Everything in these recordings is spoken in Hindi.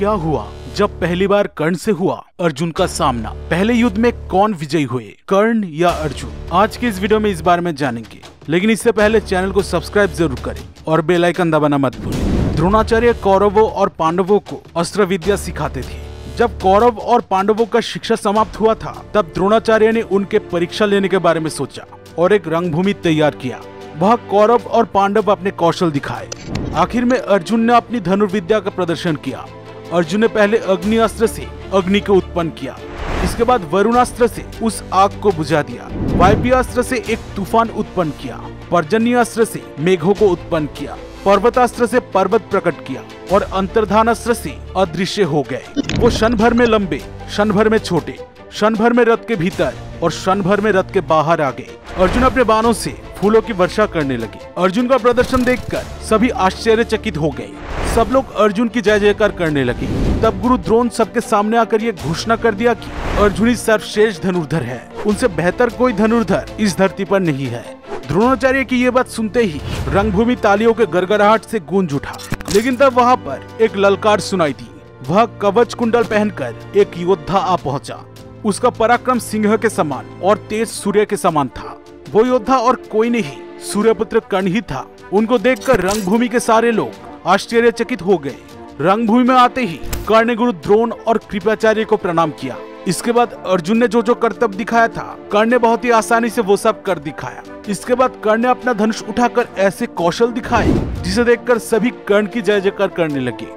क्या हुआ जब पहली बार कर्ण से हुआ अर्जुन का सामना। पहले युद्ध में कौन विजयी हुए, कर्ण या अर्जुन? आज के इस वीडियो में इस बारे में जानेंगे, लेकिन इससे पहले चैनल को सब्सक्राइब जरूर करें और बेल आइकन दबाना मत भूलें। द्रोणाचार्य कौरवों और पांडवों को अस्त्र विद्या सिखाते थे। जब कौरव और पांडवों का शिक्षा समाप्त हुआ था, तब द्रोणाचार्य ने उनके परीक्षा लेने के बारे में सोचा और एक रंगभूमि तैयार किया। वह कौरव और पांडव अपने कौशल दिखाए। आखिर में अर्जुन ने अपनी धनुर्विद्या का प्रदर्शन किया। अर्जुन ने पहले अग्नि अस्त्र से अग्नि को उत्पन्न किया, इसके बाद वरुणास्त्र से उस आग को बुझा दिया, वायव्य अस्त्र से एक तूफान उत्पन्न किया, पर्जन्य अस्त्र से मेघों को उत्पन्न किया, पर्वतास्त्र से पर्वत प्रकट किया और अंतर्धान अस्त्र से अदृश्य हो गए। वो क्षण भर में लंबे, क्षण भर में छोटे, क्षण भर में रथ के भीतर और क्षण भर में रथ के बाहर आ गए। अर्जुन अपने बाणों से फूलों की वर्षा करने लगे। अर्जुन का प्रदर्शन देखकर सभी आश्चर्यचकित हो गए। सब लोग अर्जुन की जय जयकार करने लगे। तब गुरु द्रोण सबके सामने आकर ये घोषणा कर दिया कि अर्जुन ही सर्वश्रेष्ठ धनुर्धर है। उनसे बेहतर कोई धनुर्धर इस धरती पर नहीं है। द्रोणाचार्य की ये बात सुनते ही रंगभूमि तालियों के गड़गड़ाहट से गूंज उठा। लेकिन तब वहाँ पर एक ललकार सुनाई दी। वह कवच कुंडल पहनकर एक योद्धा आ पहुंचा। उसका पराक्रम सिंह के समान और तेज सूर्य के समान था। वो योद्धा और कोई नहीं, सूर्यपुत्र कर्ण ही था। उनको देखकर रंगभूमि के सारे लोग आश्चर्यचकित हो गए। रंगभूमि में आते ही कर्ण ने गुरु द्रोण और कृपाचार्य को प्रणाम किया। इसके बाद अर्जुन ने जो कर्तव्य दिखाया था, कर्ण ने बहुत ही आसानी से वो सब कर दिखाया। इसके बाद कर्ण ने अपना धनुष उठाकर ऐसे कौशल दिखाए जिसे देखकर सभी कर्ण की जय जयकार करने लगे।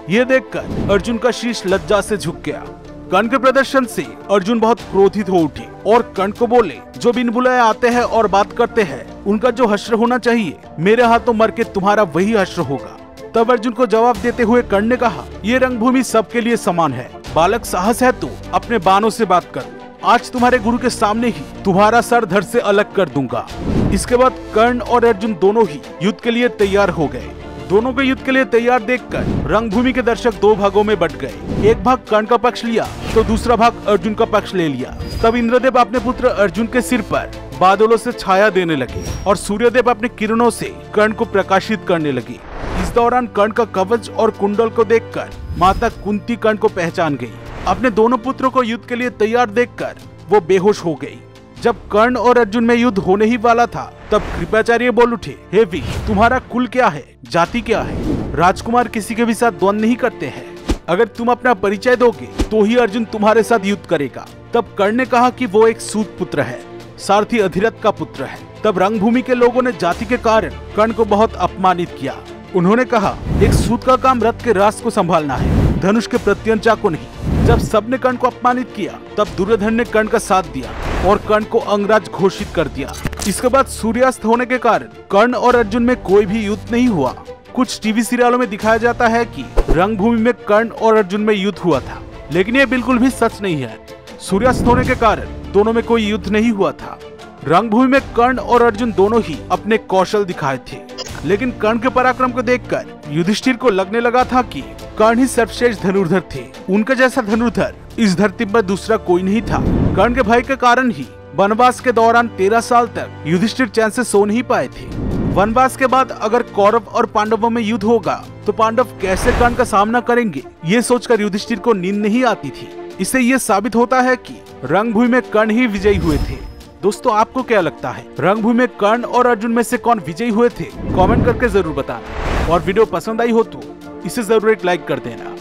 ये देखकर अर्जुन का शीश लज्जा से झुक गया। कर्ण के प्रदर्शन से अर्जुन बहुत क्रोधित हो उठे और कर्ण को बोले, जो बिन बुलाए आते हैं और बात करते हैं, उनका जो हश्र होना चाहिए, मेरे हाथों मर के तुम्हारा वही हश्र होगा। तब अर्जुन को जवाब देते हुए कर्ण ने कहा, ये रंगभूमि सबके लिए समान है। बालक, साहस है तो अपने बाणों से बात करो। आज तुम्हारे गुरु के सामने ही तुम्हारा सर धड़ से अलग कर दूंगा। इसके बाद कर्ण और अर्जुन दोनों ही युद्ध के लिए तैयार हो गए। दोनों के युद्ध के लिए तैयार देखकर रंगभूमि के दर्शक दो भागों में बंट गए। एक भाग कर्ण का पक्ष लिया तो दूसरा भाग अर्जुन का पक्ष ले लिया। तब इंद्रदेव अपने पुत्र अर्जुन के सिर पर बादलों से छाया देने लगे और सूर्यदेव अपने किरणों से कर्ण को प्रकाशित करने लगे। इस दौरान कर्ण का कवच और कुंडल को देखकर माता कुंती कर्ण को पहचान गई। अपने दोनों पुत्रों को युद्ध के लिए तैयार देखकर वो बेहोश हो गई। जब कर्ण और अर्जुन में युद्ध होने ही वाला था, तब कृपाचार्य बोल उठे, हे वीर, तुम्हारा कुल क्या है, जाति क्या है? राजकुमार किसी के भी साथ द्वंद्व नहीं करते हैं। अगर तुम अपना परिचय दोगे तो ही अर्जुन तुम्हारे साथ युद्ध करेगा। तब कर्ण ने कहा कि वो एक सूत पुत्र है, सारथी अधिरथ का पुत्र है। तब रंगभूमि के लोगों ने जाति के कारण कर्ण को बहुत अपमानित किया। उन्होंने कहा, एक सूत का काम रथ के रास को संभालना है, धनुष के प्रत्यंचा को नहीं। जब सबने कर्ण को अपमानित किया, तब दुर्योधन ने कर्ण का साथ दिया और कर्ण को अंगराज घोषित कर दिया। इसके बाद सूर्यास्त होने के कारण कर्ण और अर्जुन में कोई भी युद्ध नहीं हुआ। कुछ टीवी सीरियलों में दिखाया जाता है कि रंगभूमि में कर्ण और अर्जुन में युद्ध हुआ था, लेकिन ये बिल्कुल भी सच नहीं है। सूर्यास्त होने के कारण दोनों में कोई युद्ध नहीं हुआ था। रंगभूमि में कर्ण और अर्जुन दोनों ही अपने कौशल दिखाए थे, लेकिन कर्ण के पराक्रम को देखकर युधिष्ठिर को लगने लगा था कि कर्ण ही सर्वश्रेष्ठ धनुर्धर थे। उनके जैसा धनुर्धर इस धरती पर दूसरा कोई नहीं था। कर्ण के भय के कारण ही वनवास के दौरान 13 साल तक युधिष्ठिर चैन से सो नहीं पाए थे। वनवास के बाद अगर कौरव और पांडवों में युद्ध होगा तो पांडव कैसे कर्ण का सामना करेंगे, ये सोचकर युधिष्ठिर को नींद नहीं आती थी। इससे ये साबित होता है कि रंगभूमि में कर्ण ही विजयी हुए थे। दोस्तों, आपको क्या लगता है, रंगभूमि में कर्ण और अर्जुन में से कौन विजयी हुए थे? कमेंट करके जरूर बताना। और वीडियो पसंद आई हो तो इसे जरूर एक लाइक कर देना।